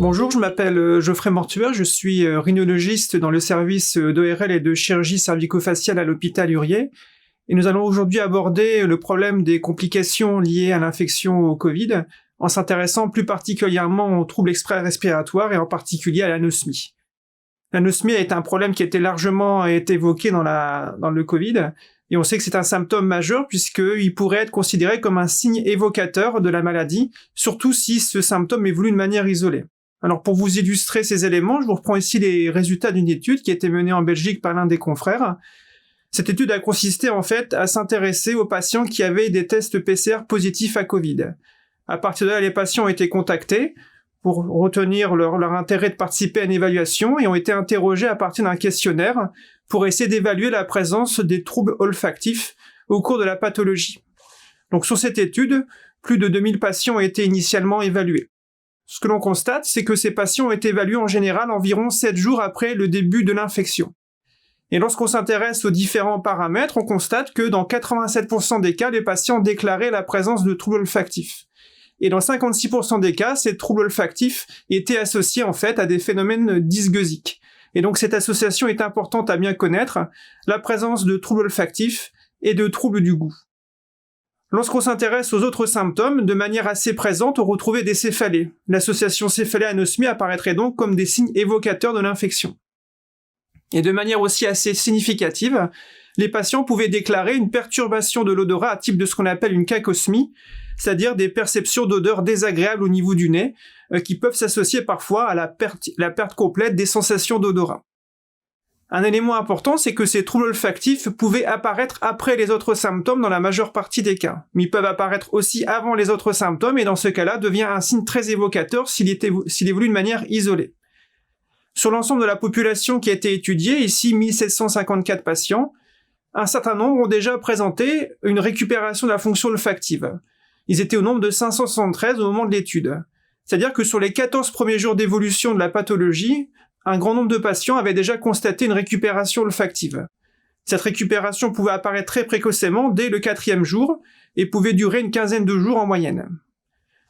Bonjour, je m'appelle Geoffrey Mortuaire, je suis rhinologiste dans le service d'ORL et de chirurgie cervico-faciale à l'hôpital Urier. Et nous allons aujourd'hui aborder le problème des complications liées à l'infection au Covid, en s'intéressant plus particulièrement aux troubles extra-respiratoires et en particulier à l'anosmie. L'anosmie est un problème qui a été largement évoqué dans le Covid, et on sait que c'est un symptôme majeur puisqu'il pourrait être considéré comme un signe évocateur de la maladie, surtout si ce symptôme évolue de manière isolée. Alors pour vous illustrer ces éléments, je vous reprends ici les résultats d'une étude qui a été menée en Belgique par l'un des confrères. Cette étude a consisté en fait à s'intéresser aux patients qui avaient des tests PCR positifs à Covid. À partir de là, les patients ont été contactés pour retenir leur intérêt de participer à une évaluation et ont été interrogés à partir d'un questionnaire pour essayer d'évaluer la présence des troubles olfactifs au cours de la pathologie. Donc sur cette étude, plus de 2000 patients ont été initialement évalués. Ce que l'on constate, c'est que ces patients ont été évalués en général environ 7 jours après le début de l'infection. Et lorsqu'on s'intéresse aux différents paramètres, on constate que dans 87% des cas, les patients déclaraient la présence de troubles olfactifs. Et dans 56% des cas, ces troubles olfactifs étaient associés en fait à des phénomènes dysgeusiques. Et donc cette association est importante à bien connaître, la présence de troubles olfactifs et de troubles du goût. Lorsqu'on s'intéresse aux autres symptômes, de manière assez présente, on retrouvait des céphalées. L'association céphalée-anosmie apparaîtrait donc comme des signes évocateurs de l'infection. Et de manière aussi assez significative, les patients pouvaient déclarer une perturbation de l'odorat à type de ce qu'on appelle une cacosmie, c'est-à-dire des perceptions d'odeurs désagréables au niveau du nez, qui peuvent s'associer parfois à la perte complète des sensations d'odorat. Un élément important, c'est que ces troubles olfactifs pouvaient apparaître après les autres symptômes dans la majeure partie des cas. Mais ils peuvent apparaître aussi avant les autres symptômes et dans ce cas-là, devient un signe très évocateur s'il évolue de manière isolée. Sur l'ensemble de la population qui a été étudiée, ici 1754 patients, un certain nombre ont déjà présenté une récupération de la fonction olfactive. Ils étaient au nombre de 573 au moment de l'étude. C'est-à-dire que sur les 14 premiers jours d'évolution de la pathologie, un grand nombre de patients avaient déjà constaté une récupération olfactive. Cette récupération pouvait apparaître très précocement dès le 4e jour et pouvait durer une quinzaine de jours en moyenne.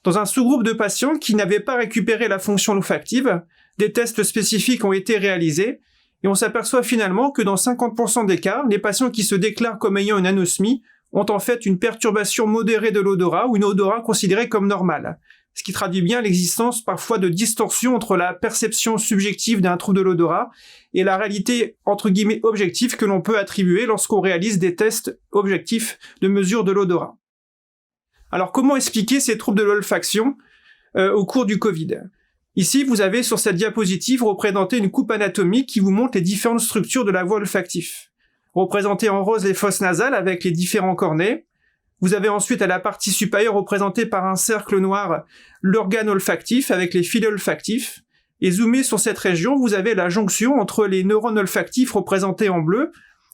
Dans un sous-groupe de patients qui n'avaient pas récupéré la fonction olfactive, des tests spécifiques ont été réalisés et on s'aperçoit finalement que dans 50% des cas, les patients qui se déclarent comme ayant une anosmie ont en fait une perturbation modérée de l'odorat ou une odorat considérée comme normale, ce qui traduit bien l'existence parfois de distorsions entre la perception subjective d'un trouble de l'odorat et la réalité entre guillemets objective que l'on peut attribuer lorsqu'on réalise des tests objectifs de mesure de l'odorat. Alors comment expliquer ces troubles de l'olfaction au cours du Covid ? Ici, vous avez sur cette diapositive représenté une coupe anatomique qui vous montre les différentes structures de la voie olfactive. Représentées en rose les fosses nasales avec les différents cornets. Vous avez ensuite à la partie supérieure représentée par un cercle noir l'organe olfactif avec les filets olfactifs. Et zoomé sur cette région, vous avez la jonction entre les neurones olfactifs représentés en bleu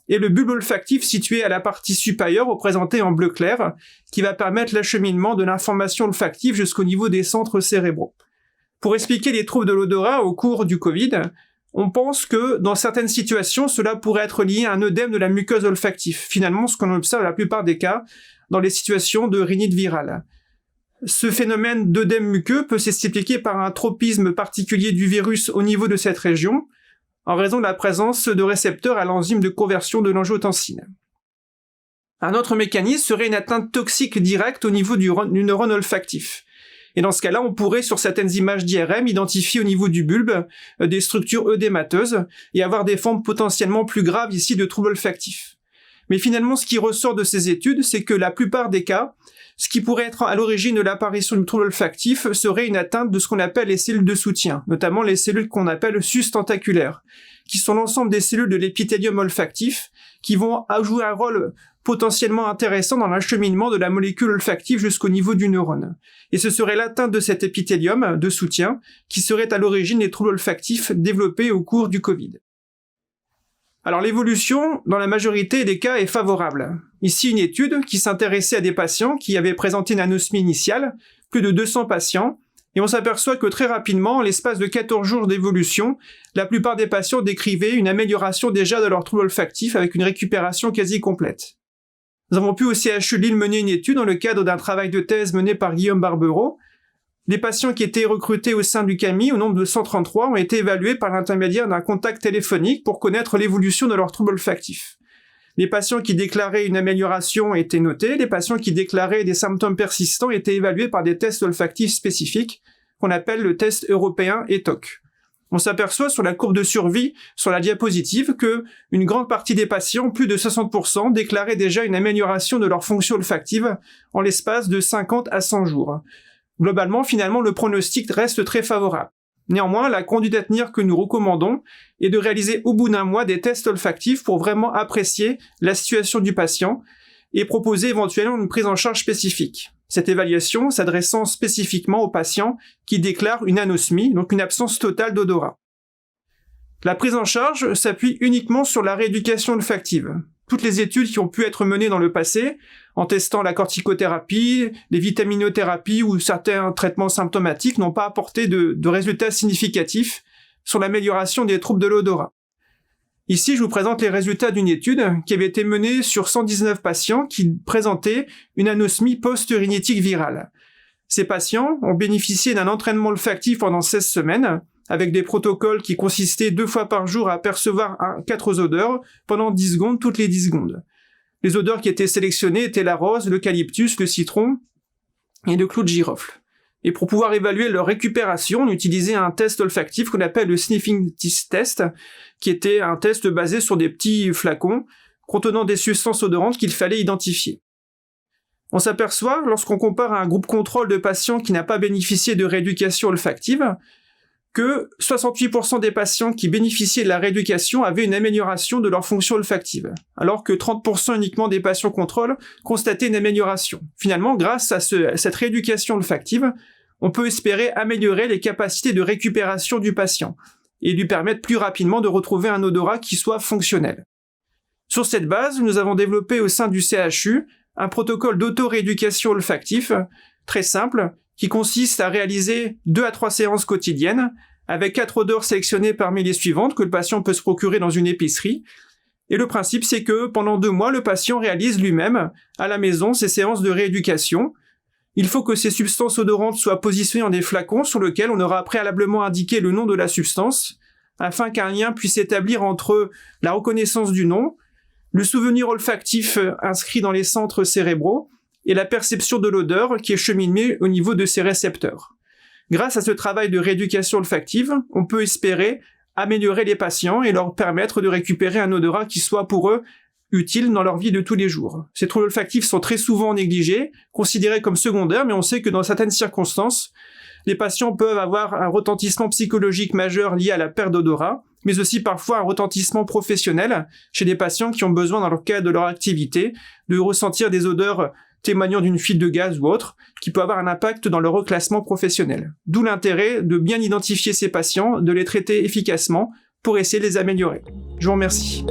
et le bulbe olfactif situé à la partie supérieure représenté en bleu clair, qui va permettre l'acheminement de l'information olfactive jusqu'au niveau des centres cérébraux. Pour expliquer les troubles de l'odorat au cours du Covid, on pense que dans certaines situations, cela pourrait être lié à un œdème de la muqueuse olfactive. Finalement, ce qu'on observe la plupart des cas dans les situations de rhinite virale. Ce phénomène d'œdème muqueux peut s'expliquer par un tropisme particulier du virus au niveau de cette région, en raison de la présence de récepteurs à l'enzyme de conversion de l'angiotensine. Un autre mécanisme serait une atteinte toxique directe au niveau du neurone olfactif. Et dans ce cas-là, on pourrait, sur certaines images d'IRM, identifier au niveau du bulbe des structures œdémateuses et avoir des formes potentiellement plus graves ici de troubles olfactifs. Mais finalement, ce qui ressort de ces études, c'est que la plupart des cas, ce qui pourrait être à l'origine de l'apparition du trouble olfactif serait une atteinte de ce qu'on appelle les cellules de soutien, notamment les cellules qu'on appelle sustentaculaires, qui sont l'ensemble des cellules de l'épithélium olfactif, qui vont jouer un rôle potentiellement intéressant dans l'acheminement de la molécule olfactive jusqu'au niveau du neurone. Et ce serait l'atteinte de cet épithélium de soutien qui serait à l'origine des troubles olfactifs développés au cours du Covid. Alors l'évolution, dans la majorité des cas, est favorable. Ici, une étude qui s'intéressait à des patients qui avaient présenté une anosmie initiale, plus de 200 patients, et on s'aperçoit que très rapidement, en l'espace de 14 jours d'évolution, la plupart des patients décrivaient une amélioration déjà de leur trouble olfactif avec une récupération quasi complète. Nous avons pu au CHU Lille mener une étude dans le cadre d'un travail de thèse mené par Guillaume Barbereau. Les patients qui étaient recrutés au sein du CAMI, au nombre de 133, ont été évalués par l'intermédiaire d'un contact téléphonique pour connaître l'évolution de leurs troubles olfactifs. Les patients qui déclaraient une amélioration étaient notés, les patients qui déclaraient des symptômes persistants étaient évalués par des tests olfactifs spécifiques, qu'on appelle le test européen ETOC. On s'aperçoit sur la courbe de survie, sur la diapositive, que une grande partie des patients, plus de 60%, déclaraient déjà une amélioration de leur fonction olfactive en l'espace de 50 à 100 jours. Globalement, finalement, le pronostic reste très favorable. Néanmoins, la conduite à tenir que nous recommandons est de réaliser au bout d'un mois des tests olfactifs pour vraiment apprécier la situation du patient et proposer éventuellement une prise en charge spécifique. Cette évaluation s'adressant spécifiquement aux patients qui déclarent une anosmie, donc une absence totale d'odorat. La prise en charge s'appuie uniquement sur la rééducation olfactive. Toutes les études qui ont pu être menées dans le passé, en testant la corticothérapie, les vitaminothérapies ou certains traitements symptomatiques, n'ont pas apporté de résultats significatifs sur l'amélioration des troubles de l'odorat. Ici, je vous présente les résultats d'une étude qui avait été menée sur 119 patients qui présentaient une anosmie post-rhinitique virale. Ces patients ont bénéficié d'un entraînement olfactif pendant 16 semaines, avec des protocoles qui consistaient 2 fois par jour à percevoir 4 odeurs pendant 10 secondes toutes les 10 secondes. Les odeurs qui étaient sélectionnées étaient la rose, l'eucalyptus, le citron et le clou de girofle. Et pour pouvoir évaluer leur récupération, on utilisait un test olfactif qu'on appelle le sniffing test, qui était un test basé sur des petits flacons contenant des substances odorantes qu'il fallait identifier. On s'aperçoit, lorsqu'on compare à un groupe contrôle de patients qui n'a pas bénéficié de rééducation olfactive, que 68% des patients qui bénéficiaient de la rééducation avaient une amélioration de leur fonction olfactive, alors que 30% uniquement des patients contrôle constataient une amélioration. Finalement, grâce à cette rééducation olfactive, on peut espérer améliorer les capacités de récupération du patient et lui permettre plus rapidement de retrouver un odorat qui soit fonctionnel. Sur cette base, nous avons développé au sein du CHU un protocole d'auto-rééducation olfactif très simple qui consiste à réaliser 2 à 3 séances quotidiennes avec 4 odeurs sélectionnées parmi les suivantes que le patient peut se procurer dans une épicerie. Et le principe, c'est que pendant 2 mois, le patient réalise lui-même à la maison ses séances de rééducation. Il faut que ces substances odorantes soient positionnées dans des flacons sur lesquels on aura préalablement indiqué le nom de la substance afin qu'un lien puisse s'établir entre la reconnaissance du nom, le souvenir olfactif inscrit dans les centres cérébraux et la perception de l'odeur qui est cheminée au niveau de ces récepteurs. Grâce à ce travail de rééducation olfactive, on peut espérer améliorer les patients et leur permettre de récupérer un odorat qui soit pour eux utile dans leur vie de tous les jours. Ces troubles olfactifs sont très souvent négligés, considérés comme secondaires, mais on sait que dans certaines circonstances, les patients peuvent avoir un retentissement psychologique majeur lié à la perte d'odorat, mais aussi parfois un retentissement professionnel chez des patients qui ont besoin, dans le cadre de leur activité, de ressentir des odeurs témoignant d'une fuite de gaz ou autre, qui peut avoir un impact dans leur reclassement professionnel. D'où l'intérêt de bien identifier ces patients, de les traiter efficacement pour essayer de les améliorer. Je vous remercie.